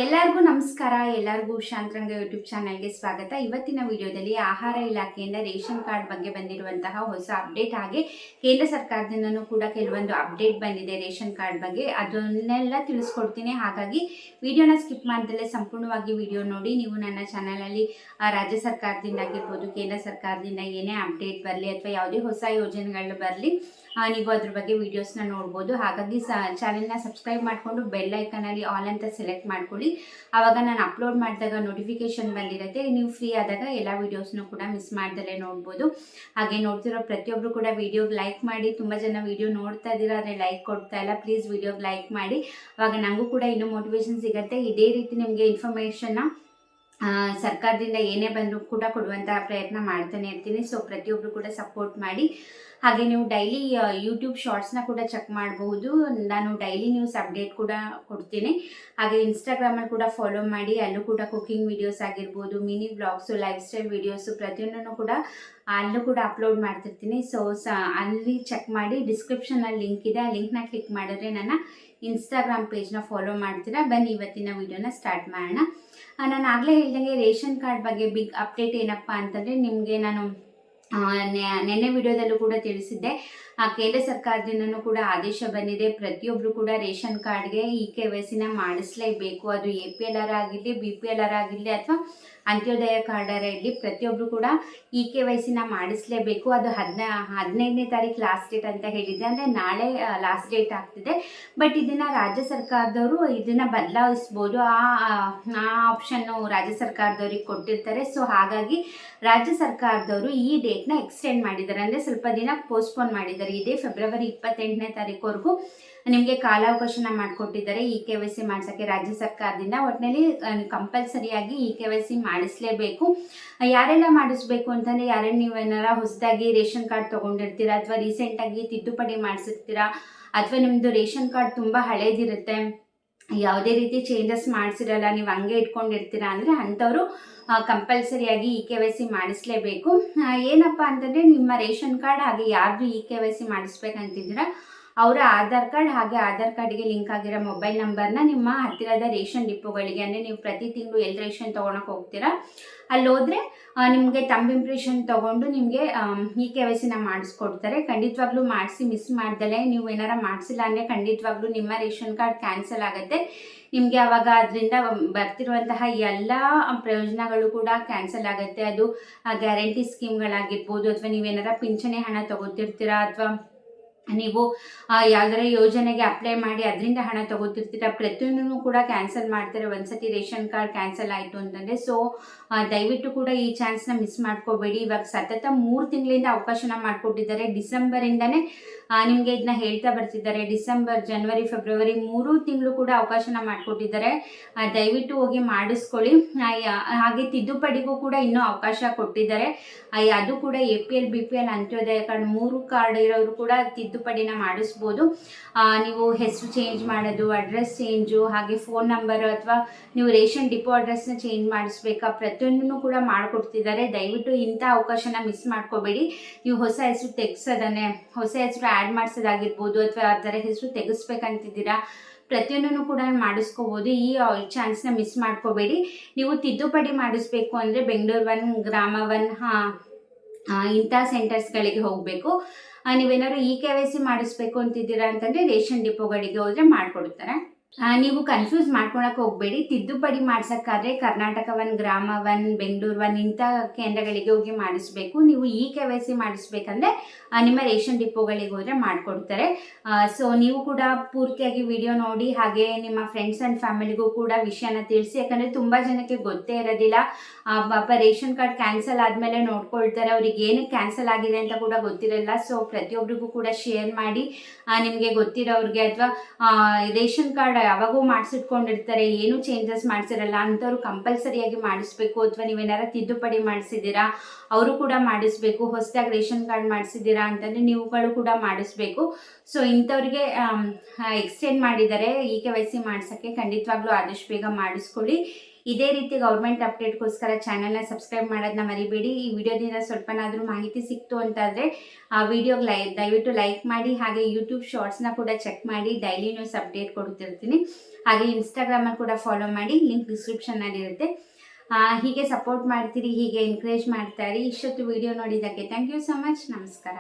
ಎಲ್ಲರಿಗೂ ನಮಸ್ಕಾರ. ಎಲ್ಲರಿಗೂ ಶಾಂತರಂಗ ಯೂಟ್ಯೂಬ್ ಚಾನಲ್ಗೆ ಸ್ವಾಗತ. ಇವತ್ತಿನ ವಿಡಿಯೋದಲ್ಲಿ ಆಹಾರ ಇಲಾಖೆಯಿಂದ ರೇಷನ್ ಕಾರ್ಡ್ ಬಗ್ಗೆ ಬಂದಿರುವಂತಹ ಹೊಸ ಅಪ್ಡೇಟ್, ಹಾಗೆ ಕೇಂದ್ರ ಸರ್ಕಾರದಿಂದನೂ ಕೂಡ ಕೆಲವೊಂದು ಅಪ್ಡೇಟ್ ಬಂದಿದೆ ರೇಷನ್ ಕಾರ್ಡ್ ಬಗ್ಗೆ. ಅದನ್ನೆಲ್ಲ ತಿಳಿಸ್ಕೊಡ್ತೀನಿ. ಹಾಗಾಗಿ ವಿಡಿಯೋನ ಸ್ಕಿಪ್ ಮಾಡ್ದಲೇ ಸಂಪೂರ್ಣವಾಗಿ ವಿಡಿಯೋ ನೋಡಿ. ನೀವು ನನ್ನ ಚಾನಲಲ್ಲಿ ರಾಜ್ಯ ಸರ್ಕಾರದಿಂದ ಆಗಿರ್ಬೋದು, ಕೇಂದ್ರ ಸರ್ಕಾರದಿಂದ ಏನೇ ಅಪ್ಡೇಟ್ ಬರಲಿ ಅಥವಾ ಯಾವುದೇ ಹೊಸ ಯೋಜನೆಗಳು ಬರಲಿ, ನೀವು ಅದ್ರ ಬಗ್ಗೆ ವಿಡಿಯೋಸ್ನ ನೋಡ್ಬೋದು. ಹಾಗಾಗಿ ಚಾನೆಲ್ನ ಸಬ್ಸ್ಕ್ರೈಬ್ ಮಾಡಿಕೊಂಡು ಬೆಲ್ ಐಕನಲ್ಲಿ ಆಲ್ ಅಂತ ಸೆಲೆಕ್ಟ್ ಮಾಡ್ಕೊಳ್ಳಿ. ಆವಾಗ ನಾನು ಅಪ್ಲೋಡ್ ಮಾಡಿದಾಗ ನೋಟಿಫಿಕೇಶನ್ ಬಂದಿರುತ್ತೆ. ನೀವು ಫ್ರೀ ಆದಾಗ ಎಲ್ಲ ವೀಡಿಯೋಸ್ನು ಕೂಡ ಮಿಸ್ ಮಾಡ್ದಲೇ ನೋಡ್ಬೋದು. ಹಾಗೆ ನೋಡ್ತಿರೋ ಪ್ರತಿಯೊಬ್ಬರು ಕೂಡ ವಿಡಿಯೋಗೆ ಲೈಕ್ ಮಾಡಿ. ತುಂಬ ಜನ ವಿಡಿಯೋ ನೋಡ್ತಾ ಇದ್ದೀರಾ, ಆದರೆ ಲೈಕ್ ಕೊಡ್ತಾ ಇಲ್ಲ. ಪ್ಲೀಸ್ ವಿಡಿಯೋಗೆ ಲೈಕ್ ಮಾಡಿ, ಆವಾಗ ನನಗೂ ಕೂಡ ಇನ್ನೂ ಮೋಟಿವೇಶನ್ ಸಿಗುತ್ತೆ. ಇದೇ ರೀತಿ ನಿಮಗೆ ಇನ್ಫಾರ್ಮೇಷನ್ನ ಸರ್ಕಾರದಿಂದ ಏನೇ ಬಂದರೂ ಕೂಡ ಕೊಡುವಂತಹ ಪ್ರಯತ್ನ ಮಾಡ್ತಾನೆ ಇರ್ತೀನಿ. ಸೊ ಪ್ರತಿಯೊಬ್ಬರು ಕೂಡ ಸಪೋರ್ಟ್ ಮಾಡಿ. ಹಾಗೆ ನೀವು ಡೈಲಿ ಯೂಟ್ಯೂಬ್ ಶಾರ್ಟ್ಸ್ನ ಕೂಡ ಚೆಕ್ ಮಾಡಬಹುದು. ನಾನು ಡೈಲಿ ನ್ಯೂಸ್ ಅಪ್ಡೇಟ್ ಕೂಡ ಕೊಡ್ತೀನಿ. ಹಾಗೆ ಇನ್ಸ್ಟಾಗ್ರಾಮಲ್ಲಿ ಕೂಡ ಫಾಲೋ ಮಾಡಿ. ಅಲ್ಲೂ ಕೂಡ ಕುಕಿಂಗ್ ವಿಡಿಯೋಸ್ ಆಗಿರ್ಬೋದು, mini blogs, life style videos ಪ್ರತಿಯೊಂದನ್ನು ಕೂಡ ಅಲ್ಲೂ ಕೂಡ ಅಪ್ಲೋಡ್ ಮಾಡ್ತಿರ್ತೀನಿ. ಸೊ ಅಲ್ಲಿ ಚೆಕ್ ಮಾಡಿ. ಡಿಸ್ಕ್ರಿಪ್ಷನಲ್ಲಿ ಲಿಂಕ್ ಇದೆ, ಆ ಲಿಂಕ್ನ ಕ್ಲಿಕ್ ಮಾಡಿದ್ರೆ ನನ್ನ ಇನ್ಸ್ಟಾಗ್ರಾಮ್ ಪೇಜ್ನ ಫಾಲೋ ಮಾಡ್ತೀರಾ. ಬನ್ನಿ ಇವತ್ತಿನ ವಿಡಿಯೋನ ಸ್ಟಾರ್ಟ್ ಮಾಡೋಣ. ನಾನು ಆಗಲೇ ಹೇಳ್ದಂಗೆ ರೇಷನ್ ಕಾರ್ಡ್ ಬಗ್ಗೆ ಬಿಗ್ ಅಪ್ಡೇಟ್ ಏನಪ್ಪ ಅಂತಂದರೆ, ನಿಮಗೆ ನಾನು ನೆನ್ನೆ ವಿಡಿಯೋದಲ್ಲೂ ಕೂಡ ತಿಳಿಸಿದ್ದೆ. ಕೇಂದ್ರ ಸರ್ಕಾರದಿಂದನೂ ಕೂಡ ಆದೇಶ ಬಂದಿದೆ. ಪ್ರತಿಯೊಬ್ಬರು ಕೂಡ ರೇಷನ್ ಕಾರ್ಡ್ಗೆ KYC ಮಾಡಿಸಲೇಬೇಕು. ಅದು APLR ಆಗಿರಲಿ, BPLR ಆಗಿರಲಿ ಅಥವಾ ಅಂತ್ಯೋದಯ ಕಾರ್ಡರ ಇರಲಿ, ಪ್ರತಿಯೊಬ್ಬರು ಕೂಡ KYC ಮಾಡಿಸಲೇಬೇಕು. ಅದು 15ನೇ ತಾರೀಕು ಲಾಸ್ಟ್ ಡೇಟ್ ಅಂತ ಹೇಳಿದ್ದೆ, ಅಂದರೆ ನಾಳೆ ಲಾಸ್ಟ್ ಡೇಟ್ ಆಗ್ತಿದೆ. ಬಟ್ ಇದನ್ನು ರಾಜ್ಯ ಸರ್ಕಾರದವರು ಇದನ್ನು ಬದಲಾಯಿಸ್ಬೋದು. ಆ ಆಪ್ಷನ್ನು ರಾಜ್ಯ ಸರ್ಕಾರದವ್ರಿಗೆ ಕೊಟ್ಟಿರ್ತಾರೆ. ಸೊ ಹಾಗಾಗಿ ರಾಜ್ಯ ಸರ್ಕಾರದವರು ಈ ಡೇಟ್ನ ಎಕ್ಸ್ಟೆಂಡ್ ಮಾಡಿದ್ದಾರೆ, ಅಂದರೆ ಸ್ವಲ್ಪ ದಿನ ಪೋಸ್ಟ್ಪೋನ್ ಮಾಡಿದ್ದಾರೆ. ಇದೇ ಫೆಬ್ರವರಿ 28ನೇ ತಾರೀಕುವರೆಗೂ ನಿಮಗೆ ಕಾಲಾವಕಾಶನ ಮಾಡಿಕೊಟ್ಟಿದ್ದಾರೆ KYC ಮಾಡಿಸೋಕ್ಕೆ ರಾಜ್ಯ ಸರ್ಕಾರದಿಂದ. ಒಟ್ಟಿನಲ್ಲಿ ಕಂಪಲ್ಸರಿಯಾಗಿ KYC ಮಾಡಿಸಲೇಬೇಕು. ಯಾರೆಲ್ಲ ಮಾಡಿಸ್ಬೇಕು ಅಂತಂದರೆ, ಯಾರೆಲ್ಲ ನೀವೇನಾರ ಹೊಸದಾಗಿ ರೇಷನ್ ಕಾರ್ಡ್ ತೊಗೊಂಡಿರ್ತೀರಾ ಅಥವಾ ರೀಸೆಂಟಾಗಿ ತಿದ್ದುಪಡಿ ಮಾಡಿಸಿರ್ತೀರಾ ಅಥವಾ ನಿಮ್ಮದು ರೇಷನ್ ಕಾರ್ಡ್ ತುಂಬ ಹಳೇದಿರುತ್ತೆ, ಯಾವುದೇ ರೀತಿ ಚೇಂಜಸ್ ಮಾಡಿಸಿರಲ್ಲ, ನೀವು ಹಂಗೆ ಇಟ್ಕೊಂಡಿರ್ತೀರಾ ಅಂದರೆ ಅಂಥವರು ಕಂಪಲ್ಸರಿಯಾಗಿ KYC ಮಾಡಿಸಲೇಬೇಕು. ಏನಪ್ಪ ಅಂತಂದರೆ, ನಿಮ್ಮ ರೇಷನ್ ಕಾರ್ಡ್ ಹಾಗೆ ಯಾರ್ದು KYC ಮಾಡಿಸ್ಬೇಕಂತಿದ್ದೀರಾ ಅವರ ಆಧಾರ್ ಕಾರ್ಡ್ ಹಾಗೆ ಆಧಾರ್ ಕಾರ್ಡ್ಗೆ ಲಿಂಕ್ ಆಗಿರೋ ಮೊಬೈಲ್ ನಂಬರ್ನ ನಿಮ್ಮ ಹತ್ತಿರದ ರೇಷನ್ ಡಿಪೋಗಳಿಗೆ, ಅಂದರೆ ನೀವು ಪ್ರತಿ ತಿಂಗಳು ಎಲ್ಲಿ ರೇಷನ್ ತೊಗೊಳಕ್ಕೆ ಹೋಗ್ತೀರಾ ಅಲ್ಲಿ ಹೋದರೆ ನಿಮಗೆ ತಂಬ್ ಇಂಪ್ರೆಷನ್ ತೊಗೊಂಡು ನಿಮಗೆ KYC ಮಾಡಿಸ್ಕೊಡ್ತಾರೆ. ಖಂಡಿತವಾಗ್ಲೂ ಮಾಡಿಸಿ, ಮಿಸ್ ಮಾಡ್ದಲೇ. ನೀವು ಏನಾರ ಮಾಡಿಸಿಲ್ಲ ಅಂದರೆ ಖಂಡಿತವಾಗ್ಲೂ ನಿಮ್ಮ ರೇಷನ್ ಕಾರ್ಡ್ ಕ್ಯಾನ್ಸಲ್ ಆಗುತ್ತೆ. ನಿಮಗೆ ಆವಾಗ ಅದರಿಂದ ಬರ್ತಿರುವಂತಹ ಎಲ್ಲ ಪ್ರಯೋಜನಗಳು ಕೂಡ ಕ್ಯಾನ್ಸಲ್ ಆಗುತ್ತೆ. ಅದು ಗ್ಯಾರಂಟಿ ಸ್ಕೀಮ್ಗಳಾಗಿರ್ಬೋದು, ಅಥವಾ ನೀವೇನಾರ ಪಿಂಚಣಿ ಹಣ ತೊಗೋತಿರ್ತೀರಾ ಅಥವಾ ನೀವು ಯಾವ್ದಾರ ಯೋಜನೆಗೆ ಅಪ್ಲೈ ಮಾಡಿ ಅದರಿಂದ ಹಣ ತೊಗೋತಿರ್ತೀರ, ಪ್ರತಿಯೊಂದನ್ನು ಕೂಡ ಕ್ಯಾನ್ಸಲ್ ಮಾಡ್ತಾರೆ ಒಂದ್ಸತಿ ರೇಷನ್ ಕಾರ್ಡ್ ಕ್ಯಾನ್ಸಲ್ ಆಯಿತು ಅಂತಂದರೆ. ಸೊ ದಯವಿಟ್ಟು ಕೂಡ ಈ ಚಾನ್ಸ್ನ ಮಿಸ್ ಮಾಡ್ಕೋಬೇಡಿ. ಇವಾಗ ಸತತ 3 ತಿಂಗಳಿಂದ ಅವಕಾಶನ ಮಾಡಿಕೊಟ್ಟಿದ್ದಾರೆ. ಡಿಸೆಂಬರಿಂದನೇ ನಿಮಗೆ ಇದನ್ನ ಹೇಳ್ತಾ ಬರ್ತಿದ್ದಾರೆ. ಡಿಸೆಂಬರ್, ಜನವರಿ, ಫೆಬ್ರವರಿ 3 ತಿಂಗಳು ಕೂಡ ಅವಕಾಶನ ಮಾಡಿಕೊಟ್ಟಿದ್ದಾರೆ. ದಯವಿಟ್ಟು ಹೋಗಿ ಮಾಡಿಸ್ಕೊಳ್ಳಿ. ಹಾಗೆ ತಿದ್ದುಪಡಿಗೂ ಕೂಡ ಇನ್ನೂ ಅವಕಾಶ ಕೊಟ್ಟಿದ್ದಾರೆ. ಅದು ಕೂಡ APL, BPL, Antyodaya card 3 card ಇರೋರು ಕೂಡ ತಿದ್ದುಪಡಿನ ಮಾಡಿಸ್ಬೋದು. ನೀವು ಹೆಸರು ಚೇಂಜ್ ಮಾಡೋದು, ಅಡ್ರೆಸ್ ಚೇಂಜು, ಹಾಗೆ ಫೋನ್ ನಂಬರು ಅಥವಾ ನೀವು ರೇಷನ್ ಡಿಪೋ ಅಡ್ರೆಸ್ನ ಚೇಂಜ್ ಮಾಡಿಸ್ಬೇಕಾ, ಪ್ರತಿಯೊಂದನ್ನು ಕೂಡ ಮಾಡಿಕೊಡ್ತಿದ್ದಾರೆ. ದಯವಿಟ್ಟು ಇಂಥ ಅವಕಾಶನ ಮಿಸ್ ಮಾಡ್ಕೋಬೇಡಿ. ನೀವು ಹೊಸ ಹೆಸರು ತೆಗ್ಸೋದನ್ನೇ, ಹೊಸ ಹೆಸರು ಆ್ಯಡ್ ಮಾಡಿಸೋದಾಗಿರ್ಬೋದು ಅಥವಾ ಅದರ ಹೆಸರು ತೆಗೆಸ್ಬೇಕಂತಿದ್ದೀರಾ, ಪ್ರತಿಯೊಂದನ್ನು ಕೂಡ ಮಾಡಿಸ್ಕೋಬೋದು. ಈ ಚಾನ್ಸ್ನ ಮಿಸ್ ಮಾಡ್ಕೋಬೇಡಿ. ನೀವು ತಿದ್ದುಪಡಿ ಮಾಡಿಸ್ಬೇಕು ಅಂದರೆ ಬೆಂಗಳೂರು 1, ಗ್ರಾಮ 1 ಇಂಥ ಸೆಂಟರ್ಸ್ಗಳಿಗೆ ಹೋಗಬೇಕು. ನೀವೇನಾದ್ರು KYC ಮಾಡಿಸ್ಬೇಕು ಅಂತಿದ್ದೀರಾ ಅಂತಂದರೆ ರೇಷನ್ ಡಿಪೋಗಳಿಗೆ ಹೋದರೆ ಮಾಡಿಕೊಡ್ತಾರೆ. ನೀವು ಕನ್ಫ್ಯೂಸ್ ಮಾಡ್ಕೊಳಕ್ಕೆ ಹೋಗಬೇಡಿ. ತಿದ್ದುಪಡಿ ಮಾಡ್ಸೋಕ್ಕಾದ್ರೆ ಕರ್ನಾಟಕ 1, ಗ್ರಾಮ 1, ಬೆಂಗಳೂರು 1 ಇಂಥ ಕೇಂದ್ರಗಳಿಗೆ ಹೋಗಿ ಮಾಡಿಸ್ಬೇಕು. ನೀವು KYC ಮಾಡಿಸ್ಬೇಕಂದ್ರೆ ನಿಮ್ಮ ರೇಷನ್ ಡಿಪೋಗಳಿಗೆ ಹೋದರೆ ಮಾಡಿಕೊಡ್ತಾರೆ. ಸೊ ನೀವು ಕೂಡ ಪೂರ್ತಿಯಾಗಿ ವಿಡಿಯೋ ನೋಡಿ, ಹಾಗೆ ನಿಮ್ಮ ಫ್ರೆಂಡ್ಸ್ ಆ್ಯಂಡ್ ಫ್ಯಾಮಿಲಿಗೂ ಕೂಡ ವಿಷಯನ ತಿಳಿಸಿ. ಯಾಕಂದರೆ ತುಂಬ ಜನಕ್ಕೆ ಗೊತ್ತೇ ಇರೋದಿಲ್ಲ. ಪಾಪ ರೇಷನ್ ಕಾರ್ಡ್ ಕ್ಯಾನ್ಸಲ್ ಆದಮೇಲೆ ನೋಡ್ಕೊಳ್ತಾರೆ, ಅವ್ರಿಗೆ ಏನಕ್ಕೆ ಕ್ಯಾನ್ಸಲ್ ಆಗಿದೆ ಅಂತ ಕೂಡ ಗೊತ್ತಿರಲ್ಲ. ಸೊ ಪ್ರತಿಯೊಬ್ಬರಿಗೂ ಕೂಡ ಶೇರ್ ಮಾಡಿ. ನಿಮಗೆ ಗೊತ್ತಿರೋರಿಗೆ ಅಥವಾ ರೇಷನ್ ಕಾರ್ಡ್ ಯಾವಾಗೂ ಮಾಡಿಸಿಟ್ಕೊಂಡಿರ್ತಾರೆ, ಏನೂ ಚೇಂಜಸ್ ಮಾಡಿಸಿರಲ್ಲ ಅಂಥವ್ರು ಕಂಪಲ್ಸರಿಯಾಗಿ ಮಾಡಿಸ್ಬೇಕು. ಅಥವಾ ನೀವೇನಾರ ತಿದ್ದುಪಡಿ ಮಾಡಿಸಿದ್ದೀರಾ ಅವರು ಕೂಡ ಮಾಡಿಸ್ಬೇಕು. ಹೊಸದಾಗಿ ರೇಷನ್ ಕಾರ್ಡ್ ಮಾಡಿಸಿದ್ದೀರಾ ಅಂತಂದರೆ ನೀವುಗಳು ಕೂಡ ಮಾಡಿಸ್ಬೇಕು. ಸೊ ಇಂಥವ್ರಿಗೆ ಎಕ್ಸ್ಟೆಂಡ್ ಮಾಡಿದ್ದಾರೆ KYC ಮಾಡ್ಸೋಕ್ಕೆ. ಖಂಡಿತವಾಗ್ಲೂ ಆದಷ್ಟು ಬೇಗ ಮಾಡಿಸ್ಕೊಳ್ಳಿ. ಇದೇ ರೀತಿ ಗೌರ್ಮೆಂಟ್ ಅಪ್ಡೇಟ್ಗೋಸ್ಕರ ಚಾನಲ್ನ ಸಬ್ಸ್ಕ್ರೈಬ್ ಮಾಡೋದನ್ನ ಮರಿಬೇಡಿ. ಈ ವಿಡಿಯೋದಿಂದ ಸ್ವಲ್ಪನಾದರೂ ಮಾಹಿತಿ ಸಿಕ್ತು ಅಂತಾದರೆ ಆ ವಿಡಿಯೋಗೆ ದಯವಿಟ್ಟು ಲೈಕ್ ಮಾಡಿ. ಹಾಗೆ ಯೂಟ್ಯೂಬ್ ಶಾರ್ಟ್ಸ್ನ ಕೂಡ ಚೆಕ್ ಮಾಡಿ, ಡೈಲಿ ನ್ಯೂಸ್ ಅಪ್ಡೇಟ್ ಕೊಡ್ತಿರ್ತೀನಿ. ಹಾಗೆ ಇನ್ಸ್ಟಾಗ್ರಾಮಲ್ಲಿ ಕೂಡ ಫಾಲೋ ಮಾಡಿ, ಲಿಂಕ್ ಡಿಸ್ಕ್ರಿಪ್ಷನ್ನಲ್ಲಿ ಇರುತ್ತೆ. ಹೀಗೆ ಸಪೋರ್ಟ್ ಮಾಡ್ತೀರಿ, ಹೀಗೆ ಎನ್ಕರೇಜ್ ಮಾಡ್ತಾರೆ. ಇಷ್ಟೊತ್ತು ವಿಡಿಯೋ ನೋಡಿದ್ದಕ್ಕೆ ಥ್ಯಾಂಕ್ ಯು ಸೊ ಮಚ್. ನಮಸ್ಕಾರ.